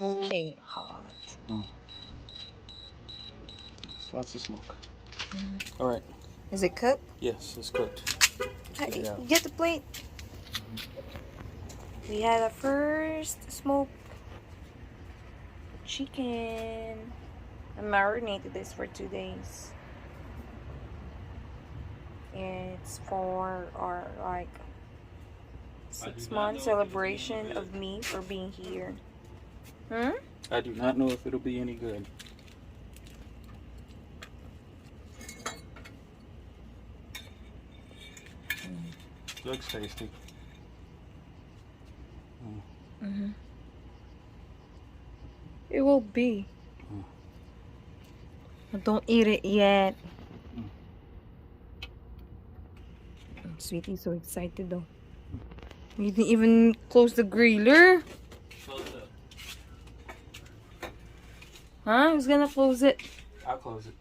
Okay, hot. Lots of smoke. All right. Is it cooked? Yes, it's cooked. Let's get it out. Get the plate. We had a first smoked chicken. I marinated this for 2 days. It's for our like 6-month celebration of me for being here. I do not know if it'll be any good. Looks tasty. It will be. Don't eat it yet. Sweetie's so excited though. You didn't even close the griller. Close it. Huh? Who's gonna close it? I'll close it.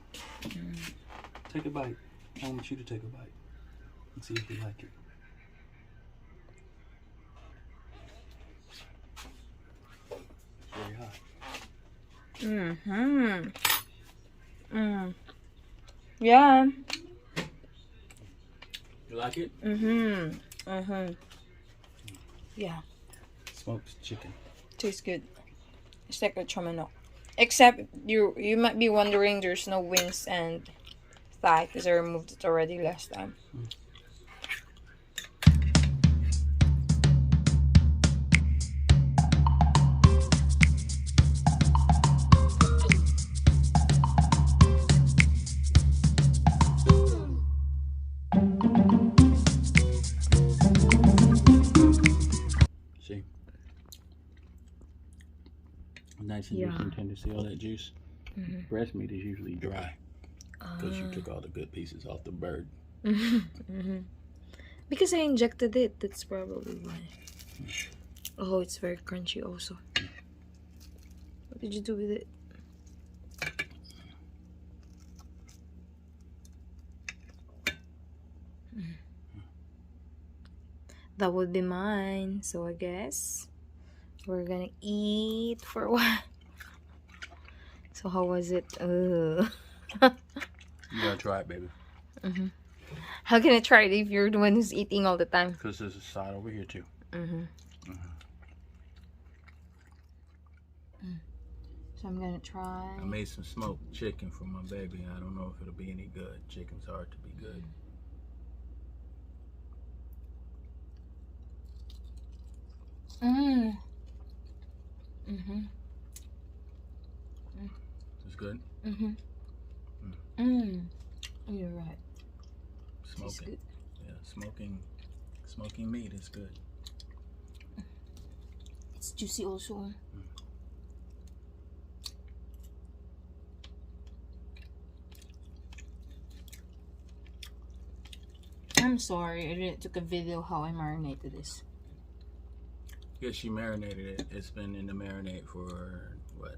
Take a bite. I want you to take a bite and see if you like it. It's very hot. Yeah. You like it? Yeah. Smoked chicken. Tastes good. It's like a chomanok. Except you might be wondering there's no wings and thigh because I removed it already last time. See? Nice and juicy. You tend to see all that juice. Breast meat is usually dry because you took all the good pieces off the bird. Because I injected it, that's probably why. Oh, it's very crunchy also. What did you do with it? That would be mine, so I guess we're gonna eat for a while. So how was it? You gotta try it, baby. How can I try it if you're the one who's eating all the time? Because there's a side over here too. So I'm gonna try. I made some smoked chicken for my baby. I don't know if it'll be any good. Chicken's hard to be good. It's good? You're right. Smoking. Yeah, smoking meat is good. It's juicy also. I'm sorry, I didn't took a video how I marinated this. Yeah, she marinated it. It's been in the marinade for what?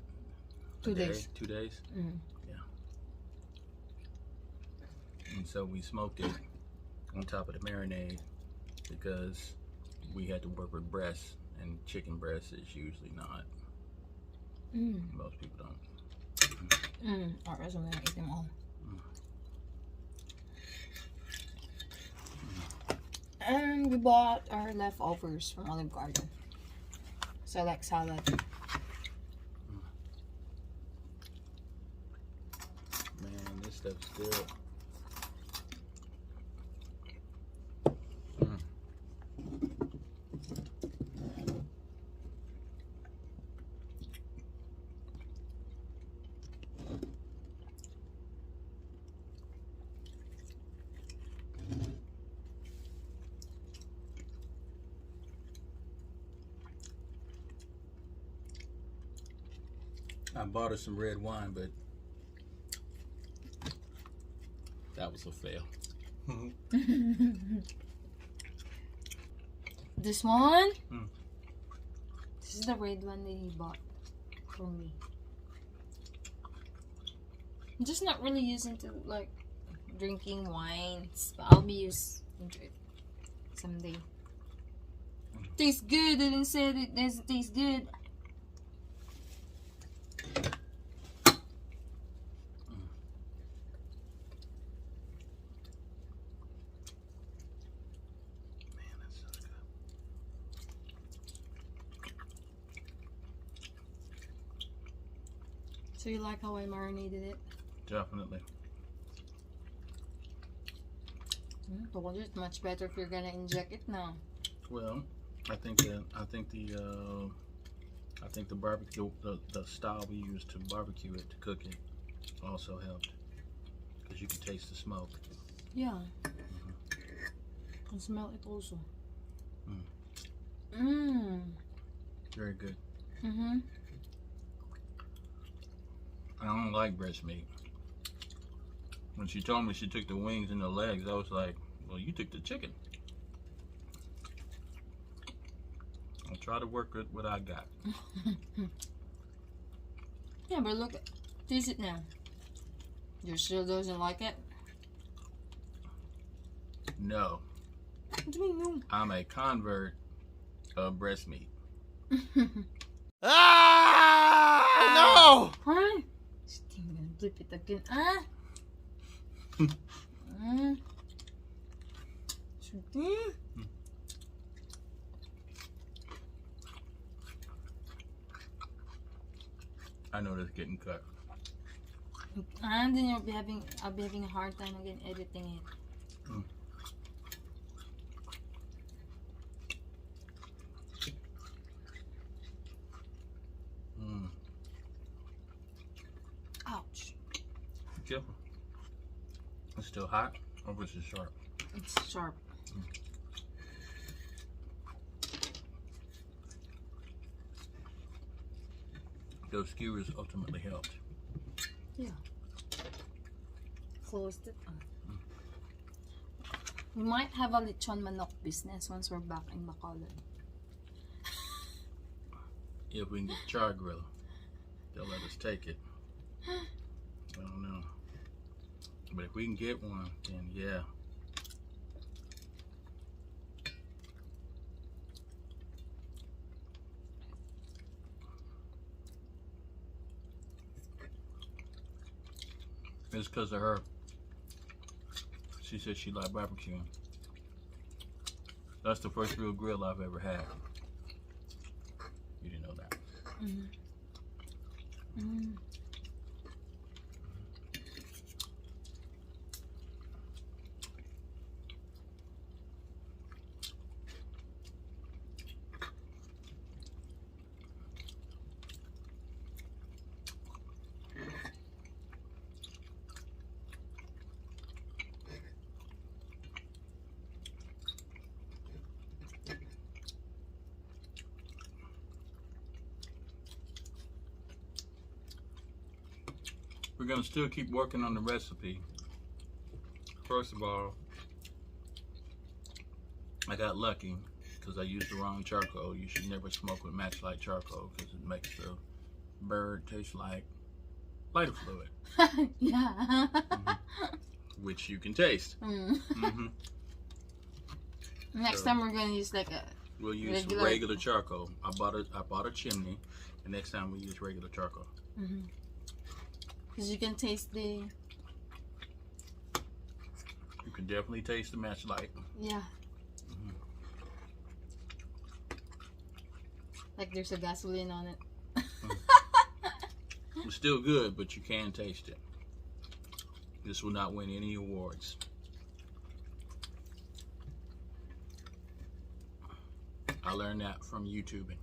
2 days. 2 days? Yeah. And so we smoked it on top of the marinade because we had to work with breasts, and chicken breast is usually not. Most people don't. Alright, so I'm gonna eat them all. And we bought our leftovers from Olive Garden. So I like salad. Man, this stuff's good. I bought her some red wine, but that was a fail. This one? This is the red one that he bought for me. I'm just not really using to like drinking wines, but I'll be used to it someday. Tastes good. I didn't say it doesn't taste good. So you like how I marinated it? Definitely. Told you it's much better if you're gonna inject it now. Well, I think the barbecue, the style we used to barbecue it, to cook it, also helped, because you can taste the smoke. Yeah. I can smell it also. Very good. I I don't like breast meat. When she told me she took the wings and the legs, I was like, well, you took the chicken. I'll try to work with what I got. Yeah, but look, taste it now. You still doesn't like it? No. What do you mean no? I'm a convert of breast meat. No! Huh? Still gonna flip it again. I know this getting cut. And then I'll be having a hard time again editing it. Ouch. Be careful. It's still hot, or was it sharp? It's sharp. Those skewers ultimately helped. Yeah. Closed it. We might have a lechon manok business once we're back in Bacolod. If we can get the char-griller, they'll let us take it. I don't know. But if we can get one, then yeah. It's because of her. She said she liked barbecuing. That's the first real grill I've ever had. You didn't know that. We're gonna still keep working on the recipe. First of all, I got lucky because I used the wrong charcoal. You should never smoke with matchlight charcoal because it makes the bird taste like lighter fluid. Yeah. Which you can taste. Next time we're gonna use like a. We'll use regular charcoal. I bought a chimney. The next time we use regular charcoal. Because you can taste the. You can definitely taste the matchlight. Yeah. Like there's a gasoline on it. It's still good, but you can taste it. This will not win any awards. I learned that from YouTubing.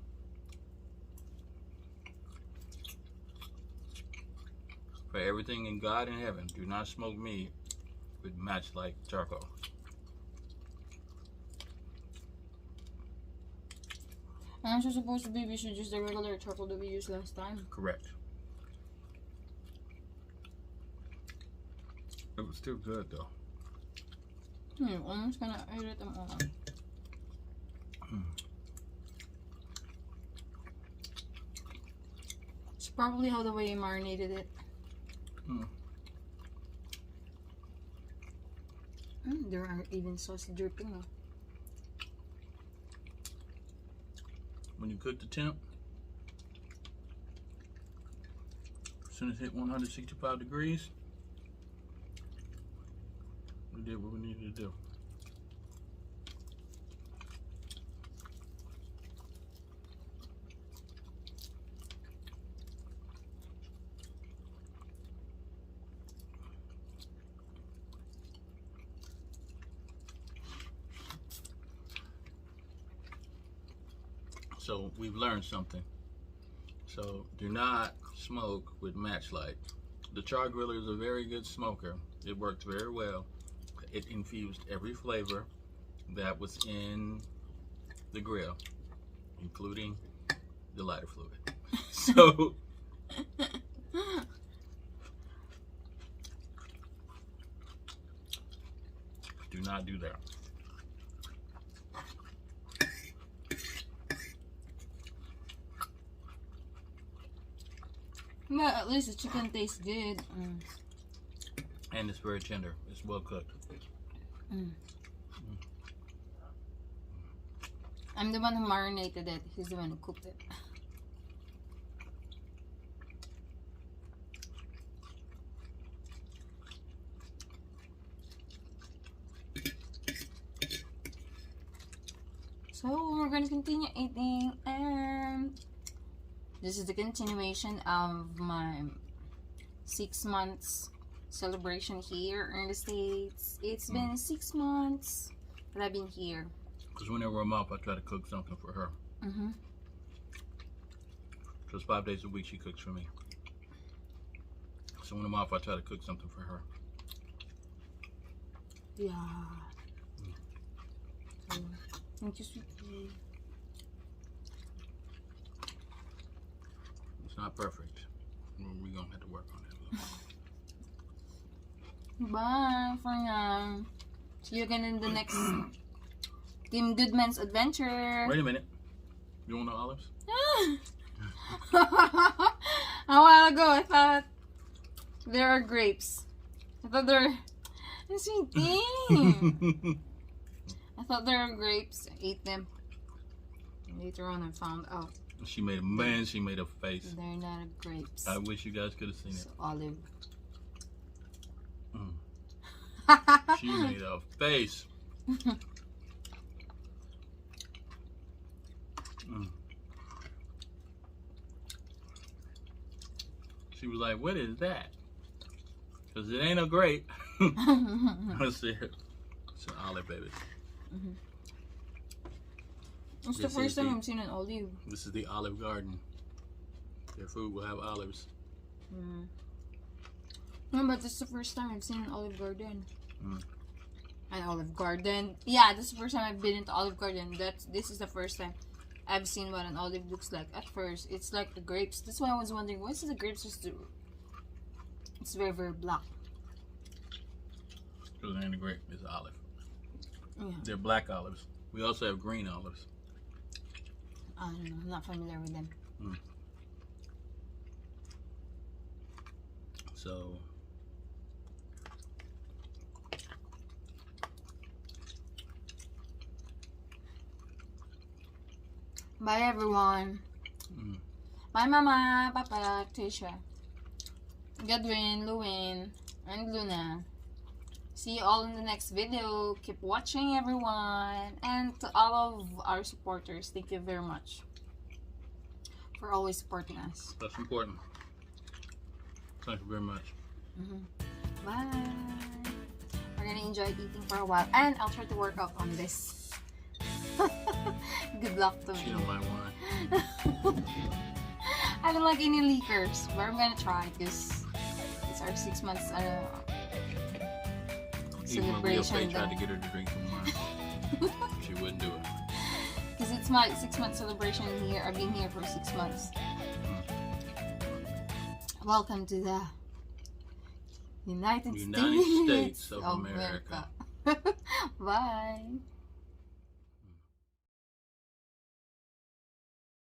For everything in God and heaven, do not smoke meat with matchlight charcoal. Aren't you supposed to be? We should use the regular charcoal that we used last time. Correct. It was still good though. Almost gonna edit them all. It's probably how the way you marinated it. There are even sauce dripping. When you cook the temp, as soon as it hit 165 degrees, we did what we needed to do. So we've learned something. So do not smoke with matchlight. The char-griller is a very good smoker. It worked very well. It infused every flavor that was in the grill, including the lighter fluid. So do not do that. But at least the chicken tastes good. And it's very tender. It's well cooked. I'm the one who marinated it. He's the one who cooked it. So we're going to continue eating, and this is the continuation of my 6 months celebration here in the States. It's been 6 months that I've been here. Because whenever I'm off, I try to cook something for her. So it's 5 days a week she cooks for me. So when I'm off, I try to cook something for her. Yeah. So, thank you, sweetie. It's not perfect. We're going to have to work on it. Bye for now. See you again in the next Team Goodman's adventure. Wait a minute. You want no olives? A while ago, I thought there are grapes. I thought they're a sweet thing. I thought they were grapes. I ate them. Later on, I found out She made a man. She made a face. they're not grapes. I wish you guys could have seen it. It's olive. She made a face. She was like, "What is that?" Because it ain't a grape. I said, "It's an olive, baby." It's the This first is time the- I've seen an olive. This is the Olive Garden. Their food will have olives. No, but this is the first time I've seen an Olive Garden. Mm. An Olive Garden. Yeah, this is the first time I've been into Olive Garden. This is the first time I've seen what an olive looks like. At first, it's like the grapes. That's why I was wondering, why is the grapes just do? It's very, very black. Because it ain't a grape, it's olive. Yeah. They're black olives. We also have green olives. I don't know. I'm not familiar with them. So, Bye, everyone. Bye, Mama, Papa, Tisha, Godwin, Luwin, and Luna. See you all in the next video. Keep watching, everyone. And to all of our supporters, thank you very much for always supporting us. that's important. Thank you very much. Bye. We're gonna enjoy eating for a while, and I'll try to work out on this. Good luck to She me. don't like wine. I don't like any liquors, but I'm gonna try because it's our 6 months Even when Rio celebration. tried to get her to drink some wine, she wouldn't do it. Because it's my 6 month celebration here. I've been here for 6 months. Welcome to the United States States of America. Bye.